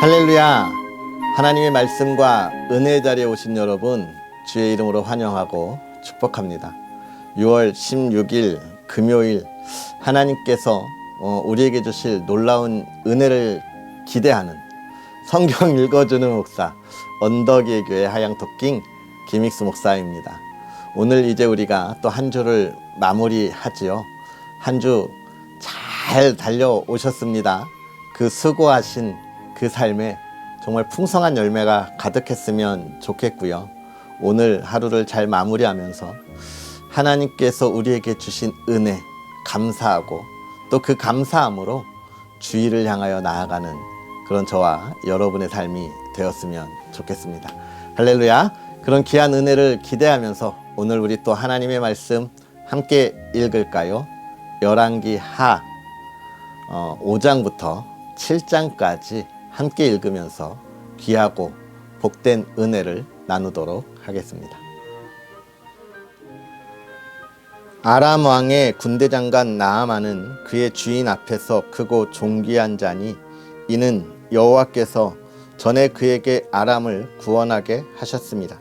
할렐루야! 하나님의 말씀과 은혜의 자리에 오신 여러분, 주의 이름으로 환영하고 축복합니다. 6월 16일 금요일, 하나님께서 우리에게 주실 놀라운 은혜를 기대하는 성경 읽어주는 목사, 언덕의 교회 하양토킹 김익수 목사입니다. 오늘 이제 우리가 또 한 주를 마무리하지요. 한 주 잘 달려오셨습니다. 그 수고하신 그 삶에 정말 풍성한 열매가 가득했으면 좋겠고요. 오늘 하루를 잘 마무리하면서 하나님께서 우리에게 주신 은혜 감사하고 또 그 감사함으로 주일을 향하여 나아가는 그런 저와 여러분의 삶이 되었으면 좋겠습니다. 할렐루야! 그런 귀한 은혜를 기대하면서 오늘 우리 또 하나님의 말씀 함께 읽을까요? 열왕기 하 5장부터 7장까지 함께 읽으면서 귀하고 복된 은혜를 나누도록 하겠습니다. 아람 왕의 군대장관 나아만은 그의 주인 앞에서 크고 존귀한 자니 이는 여호와께서 전에 그에게 아람을 구원하게 하셨습니다.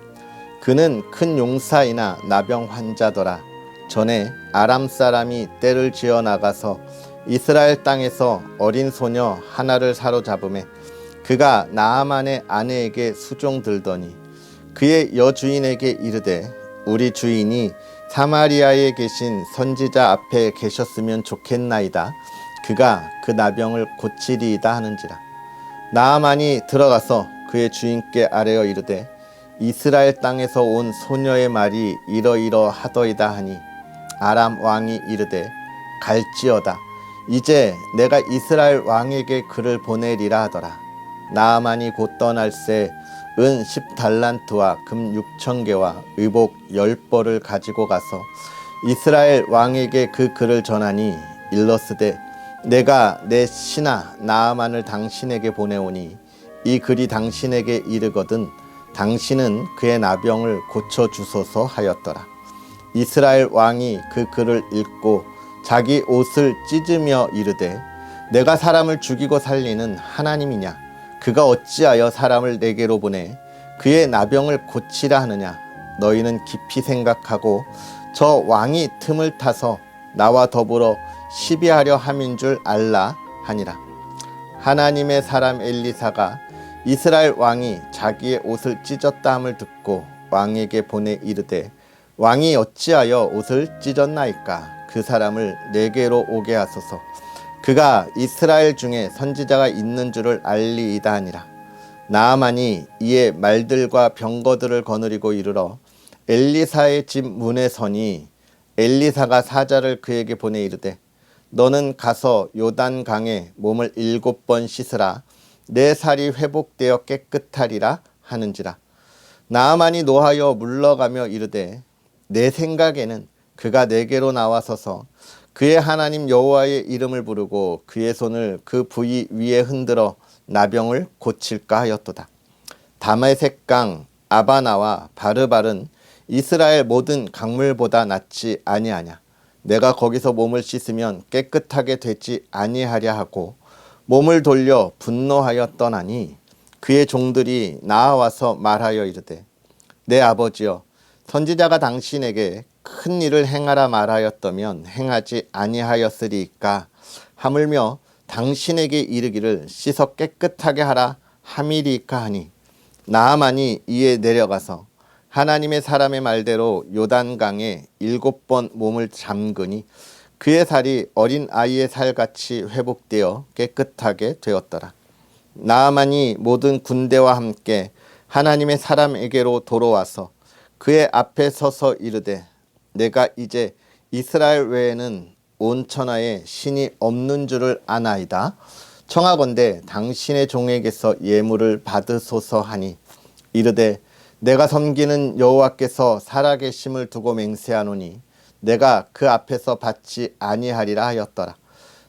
그는 큰 용사이나 나병 환자더라. 전에 아람 사람이 떼를 지어 나가서 이스라엘 땅에서 어린 소녀 하나를 사로잡음에 그가 나아만의 아내에게 수종들더니 그의 여주인에게 이르되 우리 주인이 사마리아에 계신 선지자 앞에 계셨으면 좋겠나이다. 그가 그 나병을 고치리이다 하는지라. 나아만이 들어가서 그의 주인께 아뢰어 이르되 이스라엘 땅에서 온 소녀의 말이 이러이러하더이다 하니 아람 왕이 이르되 갈지어다. 이제 내가 이스라엘 왕에게 그를 보내리라 하더라. 나아만이 곧 떠날새 은 10달란트와 금 6,000개와 의복 10벌을 가지고 가서 이스라엘 왕에게 그 글을 전하니 일러스되 내가 내 신하 나아만을 당신에게 보내오니 이 글이 당신에게 이르거든 당신은 그의 나병을 고쳐주소서 하였더라. 이스라엘 왕이 그 글을 읽고 자기 옷을 찢으며 이르되 내가 사람을 죽이고 살리는 하나님이냐? 그가 어찌하여 사람을 내게로 보내 그의 나병을 고치라 하느냐? 너희는 깊이 생각하고 저 왕이 틈을 타서 나와 더불어 시비하려 함인 줄 알라 하니라. 하나님의 사람 엘리사가 이스라엘 왕이 자기의 옷을 찢었다 함을 듣고 왕에게 보내 이르되 왕이 어찌하여 옷을 찢었나이까? 그 사람을 내게로 오게 하소서. 그가 이스라엘 중에 선지자가 있는 줄을 알리이다 하니라. 나아만이 이에 말들과 병거들을 거느리고 이르러 엘리사의 집 문에 서니 엘리사가 사자를 그에게 보내 이르되 너는 가서 요단강에 몸을 7번 씻으라. 내 살이 회복되어 깨끗하리라 하는지라. 나아만이 노하여 물러가며 이르되 내 생각에는 그가 내게로 나와서서 그의 하나님 여호와의 이름을 부르고 그의 손을 그 부위 위에 흔들어 나병을 고칠까 하였도다. 다메섹강 아바나와 바르발은 이스라엘 모든 강물보다 낫지 아니하냐. 내가 거기서 몸을 씻으면 깨끗하게 되지 아니하랴 하고 몸을 돌려 분노하여 떠나니 그의 종들이 나와서 말하여 이르되 내 아버지여 선지자가 당신에게 큰 일을 행하라 말하였다면 행하지 아니하였으리까 하물며 당신에게 이르기를 씻어 깨끗하게 하라 함이리까 하니 나아만이 이에 내려가서 하나님의 사람의 말대로 요단강에 7번 몸을 잠그니 그의 살이 어린 아이의 살같이 회복되어 깨끗하게 되었더라. 나아만이 모든 군대와 함께 하나님의 사람에게로 돌아와서 그의 앞에 서서 이르되 내가 이제 이스라엘 외에는 온 천하에 신이 없는 줄을 아나이다. 청하건대 당신의 종에게서 예물을 받으소서 하니 이르되 내가 섬기는 여호와께서 살아계심을 두고 맹세하노니 내가 그 앞에서 받지 아니하리라 하였더라.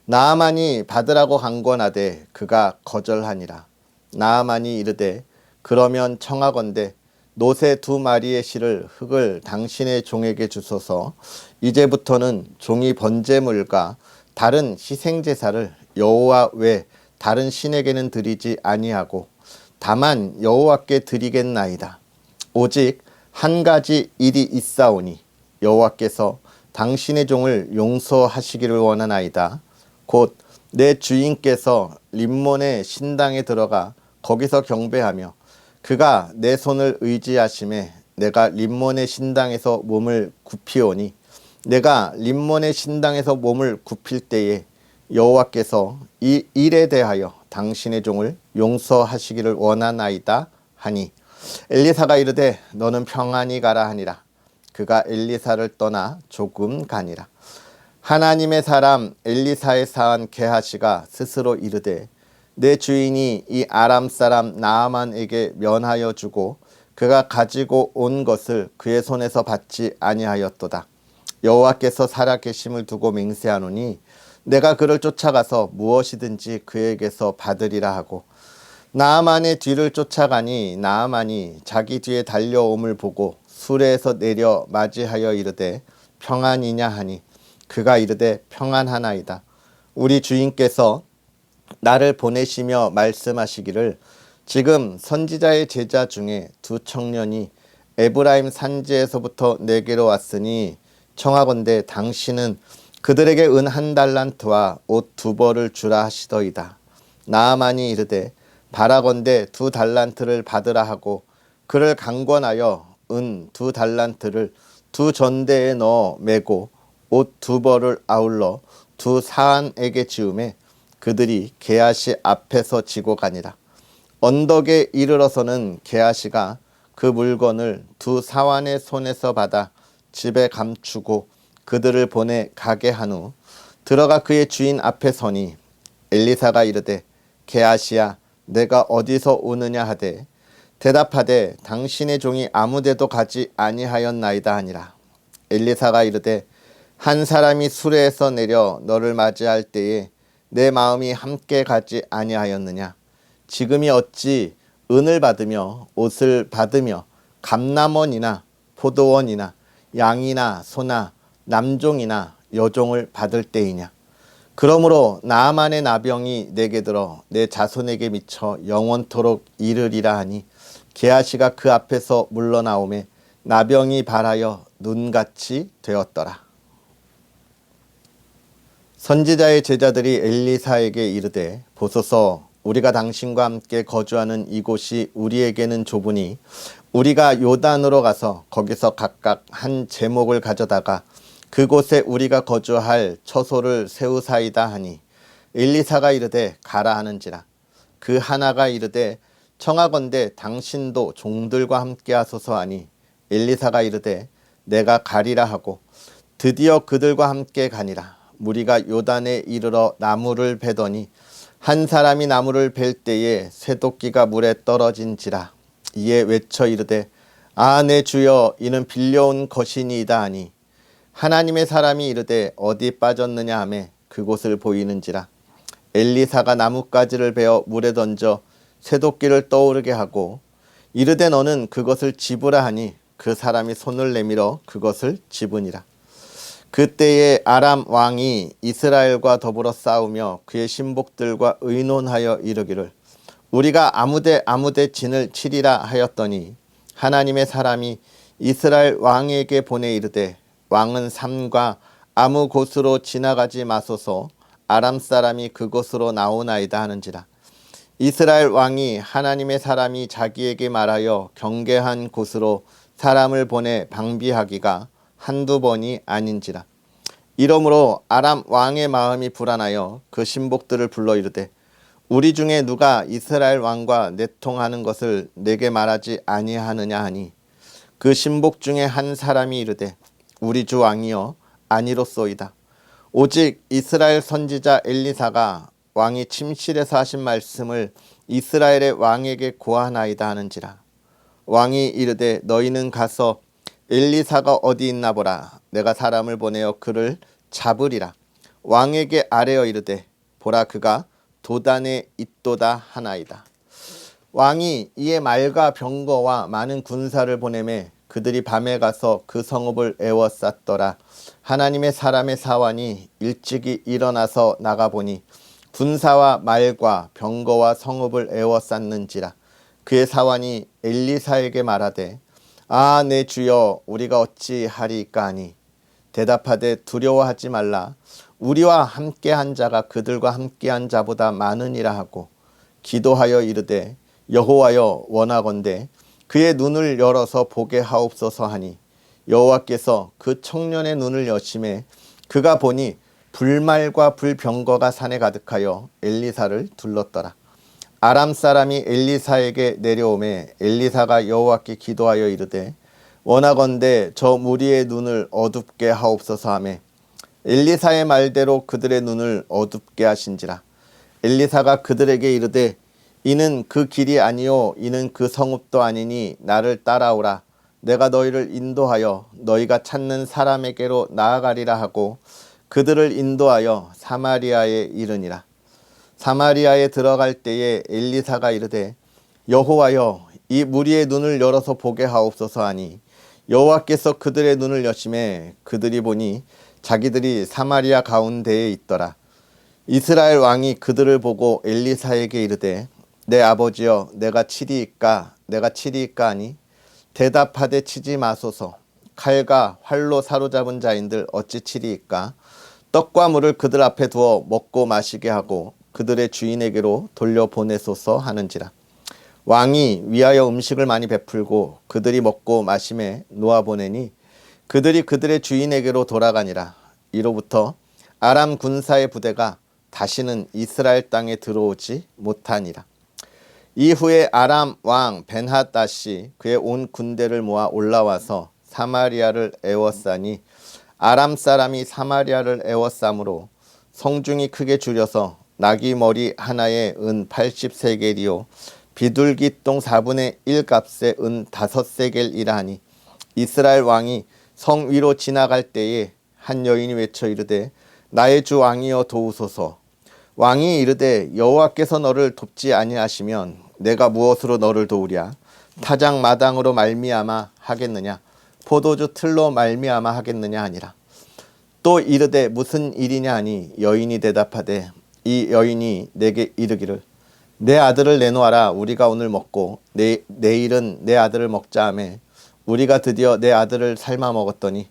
나아만이 받으라고 간권하되 그가 거절하니라. 나아만이 이르되 그러면 청하건대 노새 2마리의 실을 흙을 당신의 종에게 주소서. 이제부터는 종이 번제물과 다른 희생제사를 여호와 외 다른 신에게는 드리지 아니하고 다만 여호와께 드리겠나이다. 오직 한 가지 일이 있사오니 여호와께서 당신의 종을 용서하시기를 원하나이다. 곧 내 주인께서 림몬의 신당에 들어가 거기서 경배하며 그가 내 손을 의지하심에 내가 림몬의 신당에서 몸을 굽히오니 내가 림몬의 신당에서 몸을 굽힐 때에 여호와께서 이 일에 대하여 당신의 종을 용서하시기를 원하나이다 하니 엘리사가 이르되 너는 평안히 가라 하니라. 그가 엘리사를 떠나 조금 가니라. 하나님의 사람 엘리사의 사한 게하시가 스스로 이르되 내 주인이 이 아람 사람 나아만에게 면하여 주고 그가 가지고 온 것을 그의 손에서 받지 아니하였도다. 여호와께서 살아계심을 두고 맹세하노니 내가 그를 쫓아가서 무엇이든지 그에게서 받으리라 하고 나아만의 뒤를 쫓아가니 나아만이 자기 뒤에 달려옴을 보고 수레에서 내려 맞이하여 이르되 평안이냐 하니 그가 이르되 평안하나이다. 우리 주인께서 나를 보내시며 말씀하시기를 지금 선지자의 제자 중에 두 청년이 에브라임 산지에서부터 내게로 왔으니 청하건대 당신은 그들에게 은 1달란트와 옷 2벌을 주라 하시더이다. 나아만이 이르되 바라건대 2달란트를 받으라 하고 그를 강권하여 은 2달란트를 2전대에 넣어 메고 옷 2벌을 아울러 2사안에게 지우매 그들이 게하시 앞에서 지고 가니라. 언덕에 이르러서는 게하시가 그 물건을 2사환의 손에서 받아 집에 감추고 그들을 보내 가게 한 후 들어가 그의 주인 앞에 서니 엘리사가 이르되 게하시야 내가 어디서 오느냐 하되 대답하되 당신의 종이 아무데도 가지 아니하였나이다 하니라. 엘리사가 이르되 한 사람이 수레에서 내려 너를 맞이할 때에 내 마음이 함께 가지 아니하였느냐. 지금이 어찌 은을 받으며 옷을 받으며 감남원이나 포도원이나 양이나 소나 남종이나 여종을 받을 때이냐. 그러므로 나아만의 나병이 내게 들어 내 자손에게 미쳐 영원토록 이르리라 하니 게하시가 그 앞에서 물러나오매 나병이 발하여 눈같이 되었더라. 선지자의 제자들이 엘리사에게 이르되 보소서 우리가 당신과 함께 거주하는 이곳이 우리에게는 좁으니 우리가 요단으로 가서 거기서 각각 한 제목을 가져다가 그곳에 우리가 거주할 처소를 세우사이다 하니 엘리사가 이르되 가라 하는지라. 그 하나가 이르되 청하건대 당신도 종들과 함께 하소서 하니 엘리사가 이르되 내가 가리라 하고 드디어 그들과 함께 가니라. 무리가 요단에 이르러 나무를 베더니 한 사람이 나무를 벨 때에 쇠도끼가 물에 떨어진지라. 이에 외쳐 이르되 아 내 주여 이는 빌려온 것이니이다 하니 하나님의 사람이 이르되 어디 빠졌느냐 하매 그곳을 보이는지라. 엘리사가 나뭇가지를 베어 물에 던져 쇠도끼를 떠오르게 하고 이르되 너는 그것을 집으라 하니 그 사람이 손을 내밀어 그것을 집으니라. 그때에 아람 왕이 이스라엘과 더불어 싸우며 그의 신복들과 의논하여 이르기를 우리가 아무데 진을 치리라 하였더니 하나님의 사람이 이스라엘 왕에게 보내 이르되 왕은 삼가 아무 곳으로 지나가지 마소서 아람 사람이 그곳으로 나오나이다 하는지라. 이스라엘 왕이 하나님의 사람이 자기에게 말하여 경계한 곳으로 사람을 보내 방비하기가 한두 번이 아닌지라. 이러므로 아람 왕의 마음이 불안하여 그 신복들을 불러 이르되 우리 중에 누가 이스라엘 왕과 내통하는 것을 내게 말하지 아니하느냐 하니 그 신복 중에 한 사람이 이르되 우리 주 왕이여 아니로소이다. 오직 이스라엘 선지자 엘리사가 왕이 침실에서 하신 말씀을 이스라엘의 왕에게 고하나이다 하는지라. 왕이 이르되 너희는 가서 엘리사가 어디 있나 보라. 내가 사람을 보내어 그를 잡으리라. 왕에게 아뢰어 이르되 보라 그가 도단에 있도다 하나이다. 왕이 이에 말과 병거와 많은 군사를 보내매 그들이 밤에 가서 그 성읍을 에워쌌더라. 하나님의 사람의 사환이 일찍이 일어나서 나가보니 군사와 말과 병거와 성읍을 에워쌌는지라. 그의 사환이 엘리사에게 말하되 아 내 주여 우리가 어찌하리까 하니 대답하되 두려워하지 말라. 우리와 함께한 자가 그들과 함께한 자보다 많으니라 하고 기도하여 이르되 여호와여 원하건대 그의 눈을 열어서 보게 하옵소서 하니 여호와께서 그 청년의 눈을 여심해 그가 보니 불말과 불병거가 산에 가득하여 엘리사를 둘렀더라. 아람 사람이 엘리사에게 내려오매 엘리사가 여호와께 기도하여 이르되 원하건대 저 무리의 눈을 어둡게 하옵소서 하매 엘리사의 말대로 그들의 눈을 어둡게 하신지라. 엘리사가 그들에게 이르되 이는 그 길이 아니요 이는 그 성읍도 아니니 나를 따라오라. 내가 너희를 인도하여 너희가 찾는 사람에게로 나아가리라 하고 그들을 인도하여 사마리아에 이르니라. 사마리아에 들어갈 때에 엘리사가 이르되 여호와여 이 무리의 눈을 열어서 보게 하옵소서 하니 여호와께서 그들의 눈을 여심해 그들이 보니 자기들이 사마리아 가운데에 있더라. 이스라엘 왕이 그들을 보고 엘리사에게 이르되 내 아버지여 내가 치리이까 하니 대답하되 치지 마소서. 칼과 활로 사로잡은 자인들 어찌 치리이까. 떡과 물을 그들 앞에 두어 먹고 마시게 하고 그들의 주인에게로 돌려보내소서 하는지라. 왕이 위하여 음식을 많이 베풀고 그들이 먹고 마심에 놓아보내니 그들이 그들의 주인에게로 돌아가니라. 이로부터 아람 군사의 부대가 다시는 이스라엘 땅에 들어오지 못하니라. 이후에 아람 왕 벤하닷이 그의 온 군대를 모아 올라와서 사마리아를 에워싸니 아람 사람이 사마리아를 에워싸므로 성중이 크게 줄여서 나귀 머리 하나에 은 80세겔이요 비둘기 똥 4분의 1 값에 은 5세겔이라 하니 이스라엘 왕이 성 위로 지나갈 때에 한 여인이 외쳐 이르되 나의 주 왕이여 도우소서. 왕이 이르되 여호와께서 너를 돕지 아니하시면 내가 무엇으로 너를 도우랴. 타작 마당으로 말미암아 하겠느냐 포도주 틀로 말미암아 하겠느냐 하니라. 또 이르되 무슨 일이냐 하니 여인이 대답하되 이 여인이 내게 이르기를 내 아들을 내놓아라. 우리가 오늘 먹고 내일은 내 아들을 먹자 하매 우리가 드디어 내 아들을 삶아 먹었더니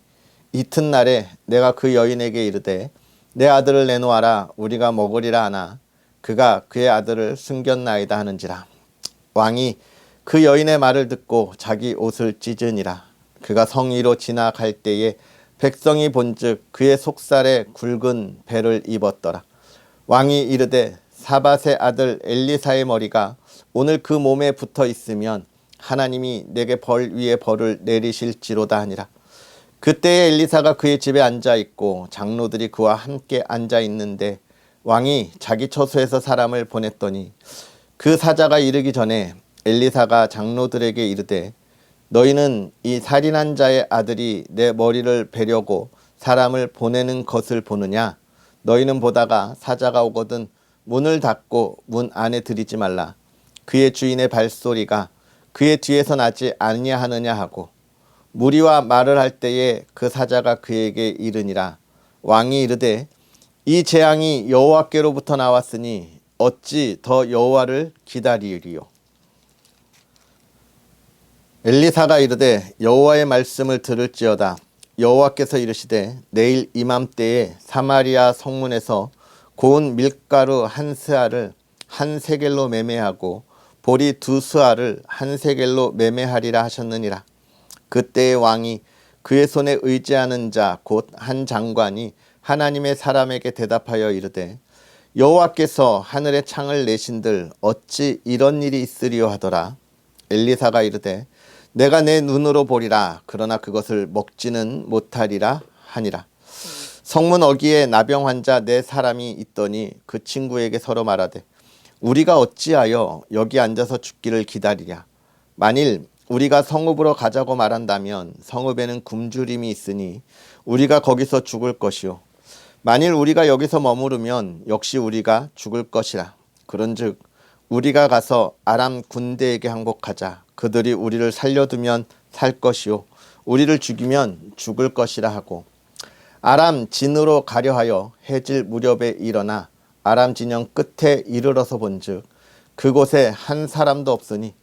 이튿날에 내가 그 여인에게 이르되 내 아들을 내놓아라. 우리가 먹으리라 하나 그가 그의 아들을 숨겼나이다 하는지라. 왕이 그 여인의 말을 듣고 자기 옷을 찢으니라. 그가 성 위로 지나갈 때에 백성이 본즉 그의 속살에 굵은 배를 입었더라. 왕이 이르되 사밧의 아들 엘리사의 머리가 오늘 그 몸에 붙어 있으면 하나님이 내게 벌 위에 벌을 내리실지로다 하니라. 그때에 엘리사가 그의 집에 앉아 있고 장로들이 그와 함께 앉아 있는데 왕이 자기 처소에서 사람을 보냈더니 그 사자가 이르기 전에 엘리사가 장로들에게 이르되 너희는 이 살인한 자의 아들이 내 머리를 베려고 사람을 보내는 것을 보느냐. 너희는 보다가 사자가 오거든 문을 닫고 문 안에 들이지 말라. 그의 주인의 발소리가 그의 뒤에서 나지 아니하느냐 하고 무리와 말을 할 때에 그 사자가 그에게 이르니라. 왕이 이르되 이 재앙이 여호와께로부터 나왔으니 어찌 더 여호와를 기다리리요. 엘리사가 이르되 여호와의 말씀을 들을지어다. 여호와께서 이르시되 내일 이맘때에 사마리아 성문에서 고운 밀가루 한 스아를 한 세겔로 매매하고 보리 2스아를 한 세겔로 매매하리라 하셨느니라. 그때의 왕이 그의 손에 의지하는 자 곧 한 장관이 하나님의 사람에게 대답하여 이르되 여호와께서 하늘의 창을 내신들 어찌 이런 일이 있으리요 하더라. 엘리사가 이르되 내가 내 눈으로 보리라. 그러나 그것을 먹지는 못하리라 하니라. 성문 어귀에 나병 환자 4사람이 있더니 그 친구에게 서로 말하되 우리가 어찌하여 여기 앉아서 죽기를 기다리랴. 만일 우리가 성읍으로 가자고 말한다면 성읍에는 굶주림이 있으니 우리가 거기서 죽을 것이요 만일 우리가 여기서 머무르면 역시 우리가 죽을 것이라. 그런즉 우리가 가서 아람 군대에게 항복하자. 그들이 우리를 살려두면 살 것이요 우리를 죽이면 죽을 것이라 하고 아람 진으로 가려 하여 해질 무렵에 일어나 아람 진영 끝에 이르러서 본즉 그곳에 한 사람도 없으니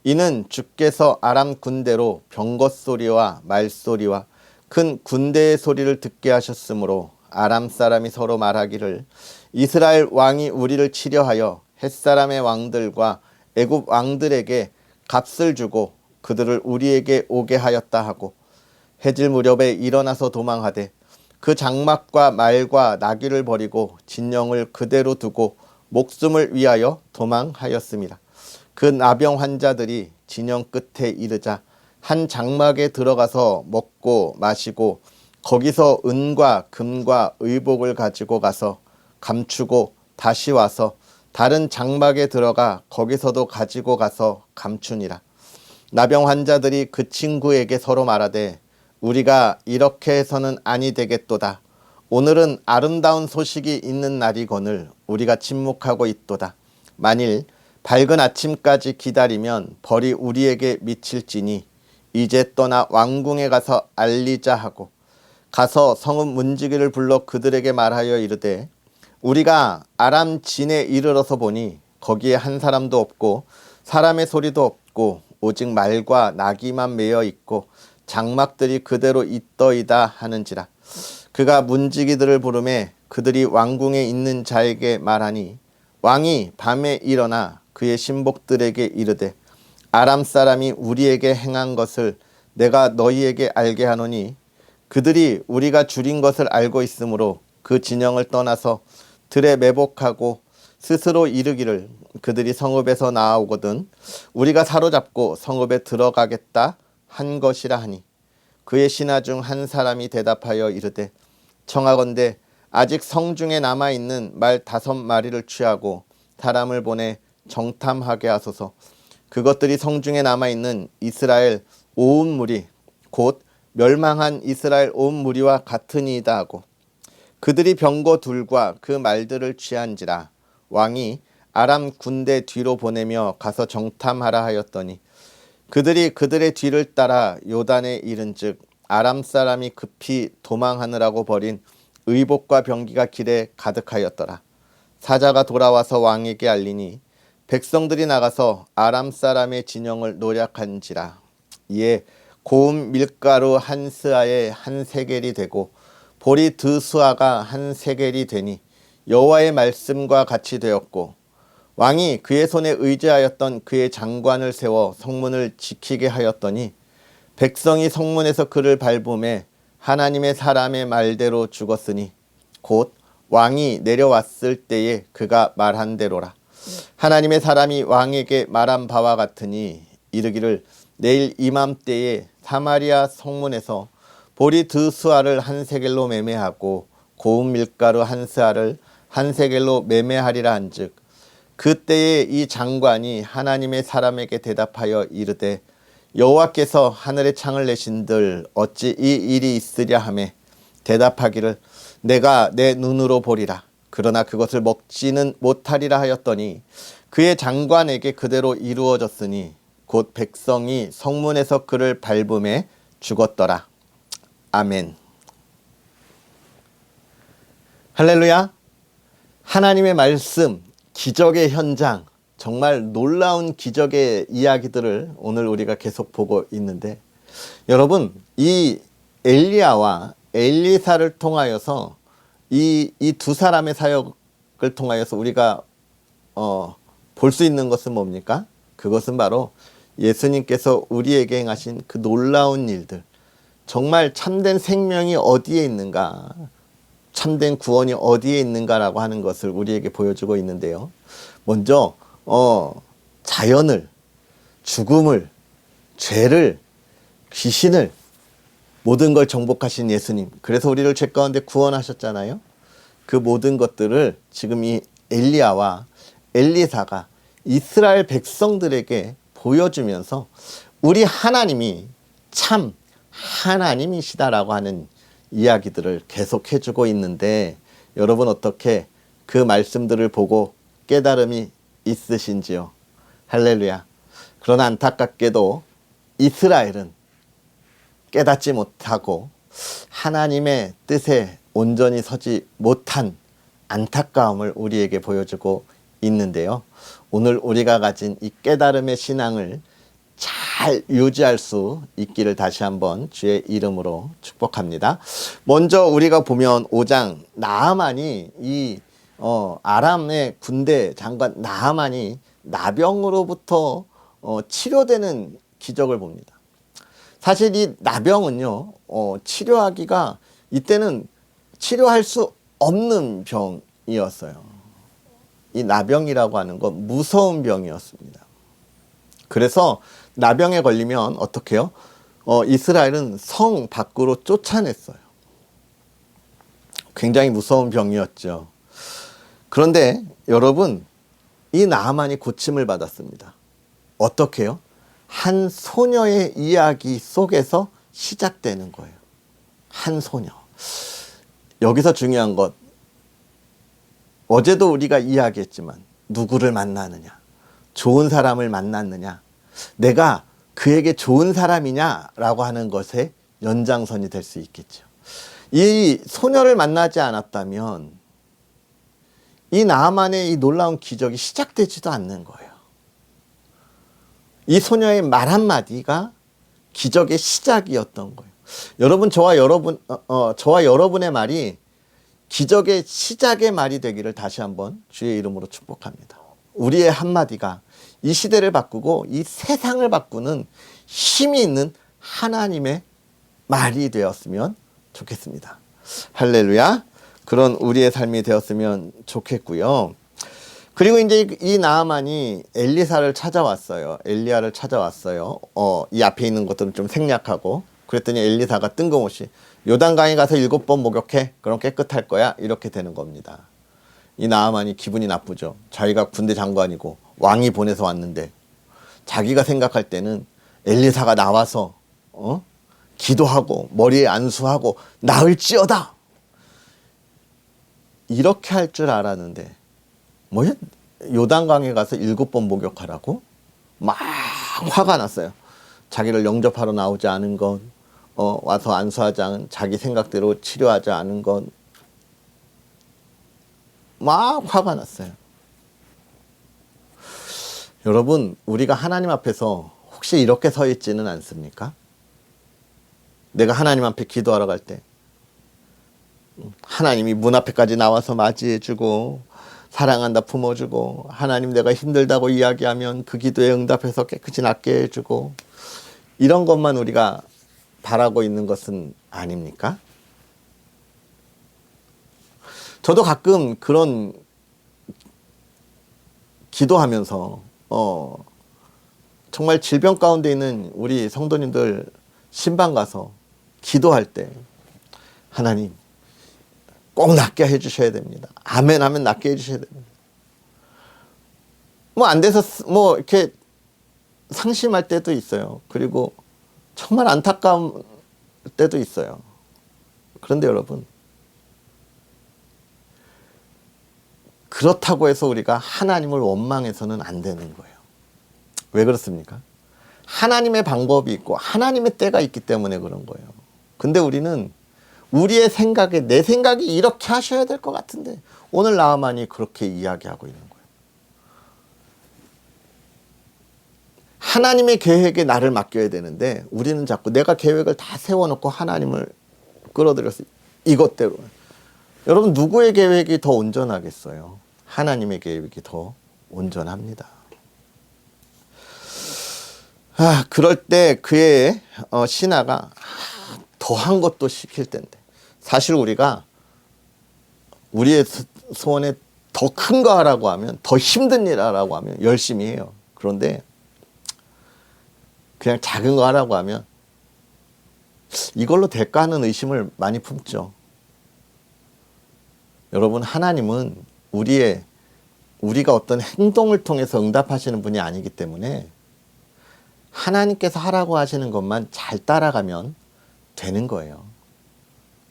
이는 주께서 아람 군대로 병거 소리와 말소리와 큰 군대의 소리를 듣게 하셨으므로 아람 사람이 서로 말하기를 이스라엘 왕이 우리를 치려하여 햇사람의 왕들과 애굽 왕들에게 값을 주고 그들을 우리에게 오게 하였다 하고 해질 무렵에 일어나서 도망하되 그 장막과 말과 나귀를 버리고 진영을 그대로 두고 목숨을 위하여 도망하였습니다. 그 나병 환자들이 진영 끝에 이르자 한 장막에 들어가서 먹고 마시고 거기서 은과 금과 의복을 가지고 가서 감추고 다시 와서 다른 장막에 들어가 거기서도 가지고 가서 감추니라. 나병 환자들이 그 친구에게 서로 말하되 우리가 이렇게 해서는 아니 되겠도다. 오늘은 아름다운 소식이 있는 날이거늘 우리가 침묵하고 있도다. 만일 밝은 아침까지 기다리면 벌이 우리에게 미칠지니 이제 떠나 왕궁에 가서 알리자 하고 가서 성읍 문지기를 불러 그들에게 말하여 이르되 우리가 아람 진에 이르러서 보니 거기에 한 사람도 없고 사람의 소리도 없고 오직 말과 나귀만 매여 있고 장막들이 그대로 있더이다 하는지라. 그가 문지기들을 부르매 그들이 왕궁에 있는 자에게 말하니 왕이 밤에 일어나 그의 신복들에게 이르되 아람 사람이 우리에게 행한 것을 내가 너희에게 알게 하노니 그들이 우리가 줄인 것을 알고 있으므로 그 진영을 떠나서 들에 매복하고 스스로 이르기를 그들이 성읍에서 나아오거든 우리가 사로잡고 성읍에 들어가겠다 한 것이라 하니 그의 신하 중 한 사람이 대답하여 이르되 청하건대 아직 성중에 남아있는 말 5마리를 취하고 사람을 보내 정탐하게 하소서. 그것들이 성중에 남아있는 이스라엘 온 무리 곧 멸망한 이스라엘 온 무리와 같으니이다 하고 그들이 병거 둘과 그 말들을 취한지라. 왕이 아람 군대 뒤로 보내며 가서 정탐하라 하였더니 그들이 그들의 뒤를 따라 요단에 이른즉 아람 사람이 급히 도망하느라고 버린 의복과 병기가 길에 가득하였더라. 사자가 돌아와서 왕에게 알리니 백성들이 나가서 아람 사람의 진영을 노략한지라. 이에 고운 밀가루 한 스아에 한 세겔이 되고 보리 두 스아가 한 세겔이 되니 여호와의 말씀과 같이 되었고 왕이 그의 손에 의지하였던 그의 장관을 세워 성문을 지키게 하였더니 백성이 성문에서 그를 밟음에 하나님의 사람의 말대로 죽었으니 곧 왕이 내려왔을 때에 그가 말한 대로라. 하나님의 사람이 왕에게 말한 바와 같으니 이르기를 내일 이맘때에 사마리아 성문에서 보리 두 스아를 한 세겔로 매매하고 고운 밀가루 한 스아를 한 세겔로 매매하리라 한즉 그때에 이 장관이 하나님의 사람에게 대답하여 이르되 여호와께서 하늘의 창을 내신들 어찌 이 일이 있으랴 하매 대답하기를 내가 내 눈으로 보리라. 그러나 그것을 먹지는 못하리라 하였더니 그의 장관에게 그대로 이루어졌으니 곧 백성이 성문에서 그를 밟음에 죽었더라. 아멘. 할렐루야. 하나님의 말씀, 기적의 현장, 정말 놀라운 기적의 이야기들을 오늘 우리가 계속 보고 있는데 여러분 이 엘리야와 엘리사를 통하여서 이 두 사람의 사역을 통하여서 우리가 볼 수 있는 것은 뭡니까? 그것은 바로 예수님께서 우리에게 행하신 그 놀라운 일들, 정말 참된 생명이 어디에 있는가, 참된 구원이 어디에 있는가라고 하는 것을 우리에게 보여주고 있는데요. 먼저 자연을, 죽음을, 죄를, 귀신을 모든 걸 정복하신 예수님, 그래서 우리를 죄 가운데 구원하셨잖아요. 그 모든 것들을 지금 이 엘리야와 엘리사가 이스라엘 백성들에게 보여주면서 우리 하나님이 참 하나님이시다라고 하는 이야기들을 계속 해주고 있는데 여러분 어떻게 그 말씀들을 보고 깨달음이 있으신지요? 할렐루야. 그러나 안타깝게도 이스라엘은 깨닫지 못하고 하나님의 뜻에 온전히 서지 못한 안타까움을 우리에게 보여주고 있는데요. 오늘 우리가 가진 이 깨달음의 신앙을 잘 유지할 수 있기를 다시 한번 주의 이름으로 축복합니다. 먼저 우리가 보면 5장 나아만이 이 아람의 군대 장관 나아만이 나병으로부터 치료되는 기적을 봅니다. 사실 이 나병은요, 치료하기가 이때는 치료할 수 없는 병이었어요. 이 나병이라고 하는 건 무서운 병이었습니다. 그래서 나병에 걸리면 어떻게 해요? 이스라엘은 성 밖으로 쫓아냈어요. 굉장히 무서운 병이었죠. 그런데 여러분, 이 나아만이 고침을 받았습니다. 어떻게 해요? 한 소녀의 이야기 속에서 시작되는 거예요. 한 소녀. 여기서 중요한 것, 어제도 우리가 이야기했지만 누구를 만나느냐, 좋은 사람을 만났느냐, 내가 그에게 좋은 사람이냐라고 하는 것의 연장선이 될 수 있겠죠. 이 소녀를 만나지 않았다면 이 나아만의 이 놀라운 기적이 시작되지도 않는 거예요. 이 소녀의 말 한마디가 기적의 시작이었던 거예요. 여러분, 저와 여러분의 말이 기적의 시작의 말이 되기를 다시 한번 주의 이름으로 축복합니다. 우리의 한마디가 이 시대를 바꾸고 이 세상을 바꾸는 힘이 있는 하나님의 말이 되었으면 좋겠습니다. 할렐루야. 그런 우리의 삶이 되었으면 좋겠고요. 그리고 이제 이 나아만이 엘리사를 찾아왔어요. 엘리야를 찾아왔어요. 이 앞에 있는 것들은 좀 생략하고, 그랬더니 엘리사가 뜬금없이 요단강에 가서 7번 목욕해. 그럼 깨끗할 거야. 이렇게 되는 겁니다. 이 나아만이 기분이 나쁘죠. 자기가 군대 장관이고 왕이 보내서 왔는데 자기가 생각할 때는 엘리사가 나와서 기도하고 머리에 안수하고 나을지어다 이렇게 할 줄 알았는데 뭐야? 요단강에 가서 7번 목욕하라고? 막 화가 났어요. 자기를 영접하러 나오지 않은 건, 와서 안수하지 않은, 자기 생각대로 치료하지 않은 건, 막 화가 났어요. 여러분, 우리가 하나님 앞에서 혹시 이렇게 서 있지는 않습니까? 내가 하나님 앞에 기도하러 갈 때 하나님이 문 앞에까지 나와서 맞이해주고 사랑한다 품어주고, 하나님 내가 힘들다고 이야기하면 그 기도에 응답해서 깨끗이 낫게 해주고, 이런 것만 우리가 바라고 있는 것은 아닙니까? 저도 가끔 그런 기도하면서 정말 질병 가운데 있는 우리 성도님들 신방 가서 기도할 때 하나님 꼭 낫게 해주셔야 됩니다. 아멘 하면 낫게 해주셔야 됩니다. 뭐 안 돼서 뭐 이렇게 상심할 때도 있어요. 그리고 정말 안타까운 때도 있어요. 그런데 여러분, 그렇다고 해서 우리가 하나님을 원망해서는 안 되는 거예요. 왜 그렇습니까? 하나님의 방법이 있고 하나님의 때가 있기 때문에 그런 거예요. 근데 우리는 우리의 생각에, 내 생각이 이렇게 하셔야 될 것 같은데 오늘 나아만이 그렇게 이야기하고 있는 거예요. 하나님의 계획에 나를 맡겨야 되는데 우리는 자꾸 내가 계획을 다 세워놓고 하나님을 끌어들여서 이것대로. 여러분, 누구의 계획이 더 온전하겠어요? 하나님의 계획이 더 온전합니다. 그럴 때 그의 신하가 더한 것도 시킬 텐데, 사실 우리가 우리의 소원에 더 큰 거 하라고 하면, 더 힘든 일 하라고 하면 열심히 해요. 그런데 그냥 작은 거 하라고 하면 이걸로 될까 하는 의심을 많이 품죠. 여러분, 하나님은 우리가 어떤 행동을 통해서 응답하시는 분이 아니기 때문에 하나님께서 하라고 하시는 것만 잘 따라가면 되는 거예요.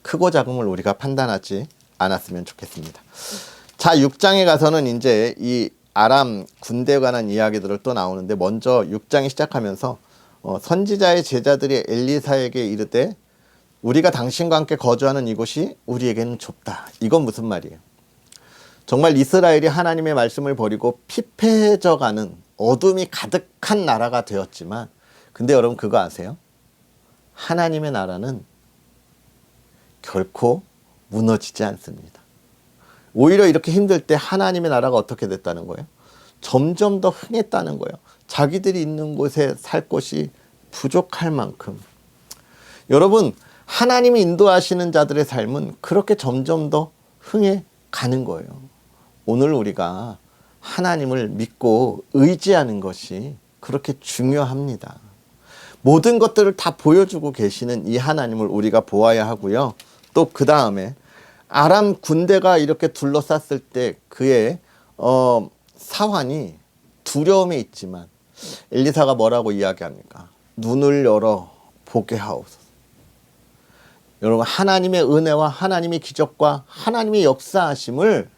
크고 작음을 우리가 판단하지 않았으면 좋겠습니다. 자, 6장에 가서는 이제 이 아람 군대에 관한 이야기들을 또 나오는데, 먼저 6장이 시작하면서 선지자의 제자들이 엘리사에게 이르되 우리가 당신과 함께 거주하는 이곳이 우리에게는 좁다. 이건 무슨 말이에요? 정말 이스라엘이 하나님의 말씀을 버리고 피폐해져가는 어둠이 가득한 나라가 되었지만, 근데 여러분 그거 아세요? 하나님의 나라는 결코 무너지지 않습니다. 오히려 이렇게 힘들 때 하나님의 나라가 어떻게 됐다는 거예요? 점점 더 흥했다는 거예요. 자기들이 있는 곳에 살 곳이 부족할 만큼. 여러분, 하나님이 인도하시는 자들의 삶은 그렇게 점점 더 흥해 가는 거예요. 오늘 우리가 하나님을 믿고 의지하는 것이 그렇게 중요합니다. 모든 것들을 다 보여주고 계시는 이 하나님을 우리가 보아야 하고요. 또 그 다음에 아람 군대가 이렇게 둘러쌌을 때 그의 사환이 두려움에 있지만 엘리사가 뭐라고 이야기합니까? 눈을 열어 보게 하옵소서. 여러분, 하나님의 은혜와 하나님의 기적과 하나님의 역사하심을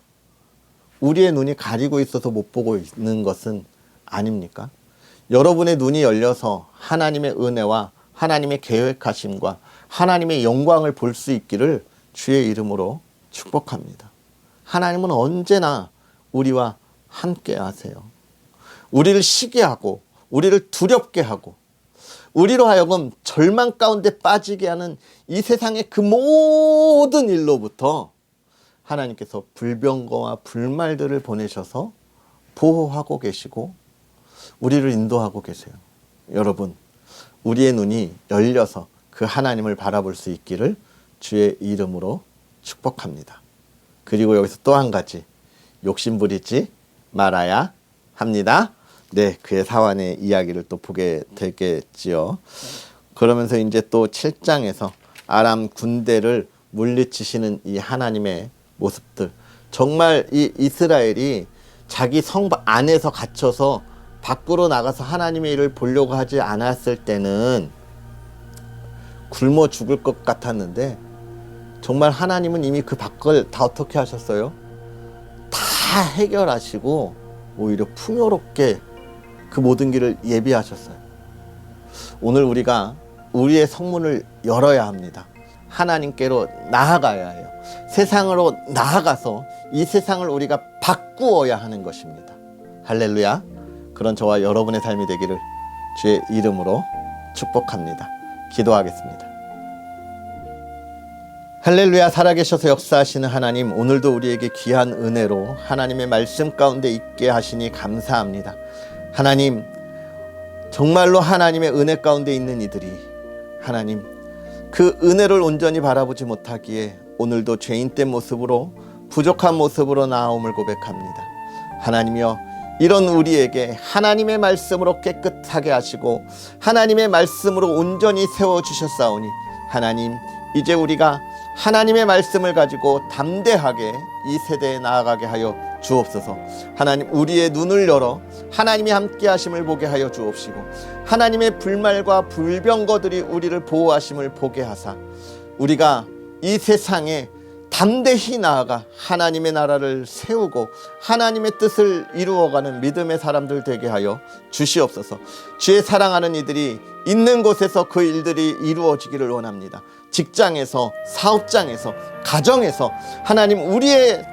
우리의 눈이 가리고 있어서 못 보고 있는 것은 아닙니까? 여러분의 눈이 열려서 하나님의 은혜와 하나님의 계획하심과 하나님의 영광을 볼 수 있기를 주의 이름으로 축복합니다. 하나님은 언제나 우리와 함께 하세요. 우리를 시기하고 우리를 두렵게 하고 우리로 하여금 절망 가운데 빠지게 하는 이 세상의 그 모든 일로부터 하나님께서 불병거와 불말들을 보내셔서 보호하고 계시고 우리를 인도하고 계세요. 여러분, 우리의 눈이 열려서 그 하나님을 바라볼 수 있기를 주의 이름으로 축복합니다. 그리고 여기서 또 한 가지, 욕심 부리지 말아야 합니다. 네, 그의 사환의 이야기를 또 보게 되겠지요. 그러면서 이제 또 7장에서 아람 군대를 물리치시는 이 하나님의 모습들, 정말 이 이스라엘이 자기 성 안에서 갇혀서 밖으로 나가서 하나님의 일을 보려고 하지 않았을 때는 굶어 죽을 것 같았는데, 정말 하나님은 이미 그 밖을 다 어떻게 하셨어요? 다 해결하시고 오히려 풍요롭게 그 모든 길을 예비하셨어요. 오늘 우리가 우리의 성문을 열어야 합니다. 하나님께로 나아가야 해요. 세상으로 나아가서 이 세상을 우리가 바꾸어야 하는 것입니다. 할렐루야. 그런 저와 여러분의 삶이 되기를 주의 이름으로 축복합니다. 기도하겠습니다. 할렐루야. 살아계셔서 역사하시는 하나님, 오늘도 우리에게 귀한 은혜로 하나님의 말씀 가운데 있게 하시니 감사합니다. 하나님, 정말로 하나님의 은혜 가운데 있는 이들이 하나님 그 은혜를 온전히 바라보지 못하기에 오늘도 죄인된 모습으로 부족한 모습으로 나아옴을 고백합니다. 하나님이여, 이런 우리에게 하나님의 말씀으로 깨끗하게 하시고 하나님의 말씀으로 온전히 세워주셨사오니 하나님, 이제 우리가 하나님의 말씀을 가지고 담대하게 이 세대에 나아가게 하여 주옵소서. 하나님, 우리의 눈을 열어 하나님이 함께 하심을 보게 하여 주옵시고 하나님의 불말과 불병거들이 우리를 보호하심을 보게 하사 우리가 이 세상에 담대히 나아가 하나님의 나라를 세우고 하나님의 뜻을 이루어가는 믿음의 사람들 되게 하여 주시옵소서. 주의 사랑하는 이들이 있는 곳에서 그 일들이 이루어지기를 원합니다. 직장에서, 사업장에서, 가정에서 하나님, 우리의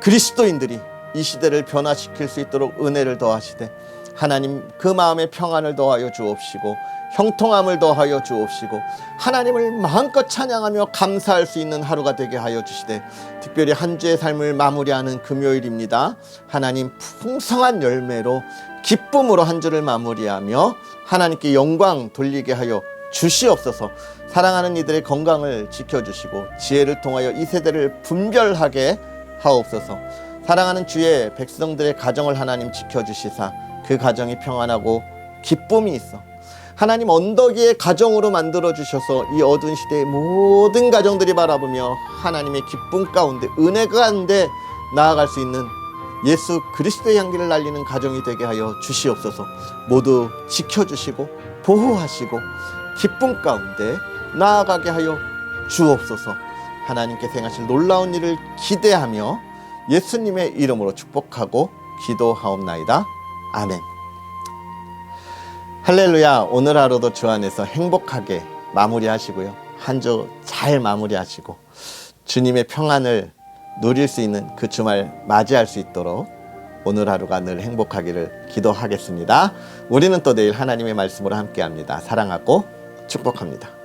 그리스도인들이 이 시대를 변화시킬 수 있도록 은혜를 더하시되 하나님, 그 마음에 평안을 더하여 주옵시고 형통함을 더하여 주옵시고 하나님을 마음껏 찬양하며 감사할 수 있는 하루가 되게 하여 주시되, 특별히 한 주의 삶을 마무리하는 금요일입니다. 하나님, 풍성한 열매로 기쁨으로 한 주를 마무리하며 하나님께 영광 돌리게 하여 주시옵소서. 사랑하는 이들의 건강을 지켜주시고 지혜를 통하여 이 세대를 분별하게 하옵소서. 사랑하는 주의 백성들의 가정을 하나님 지켜주시사 그 가정이 평안하고 기쁨이 있어 하나님 언덕 위의 가정으로 만들어주셔서 이 어두운 시대의 모든 가정들이 바라보며 하나님의 기쁨 가운데, 은혜 가운데 나아갈 수 있는 예수 그리스도의 향기를 날리는 가정이 되게 하여 주시옵소서. 모두 지켜주시고 보호하시고 기쁨 가운데 나아가게 하여 주옵소서. 하나님께서 행하실 놀라운 일을 기대하며 예수님의 이름으로 축복하고 기도하옵나이다. 아멘. 할렐루야. 오늘 하루도 주 안에서 행복하게 마무리하시고요. 한 주 잘 마무리하시고 주님의 평안을 누릴 수 있는 그 주말 맞이할 수 있도록 오늘 하루가 늘 행복하기를 기도하겠습니다. 우리는 또 내일 하나님의 말씀으로 함께합니다. 사랑하고 축복합니다.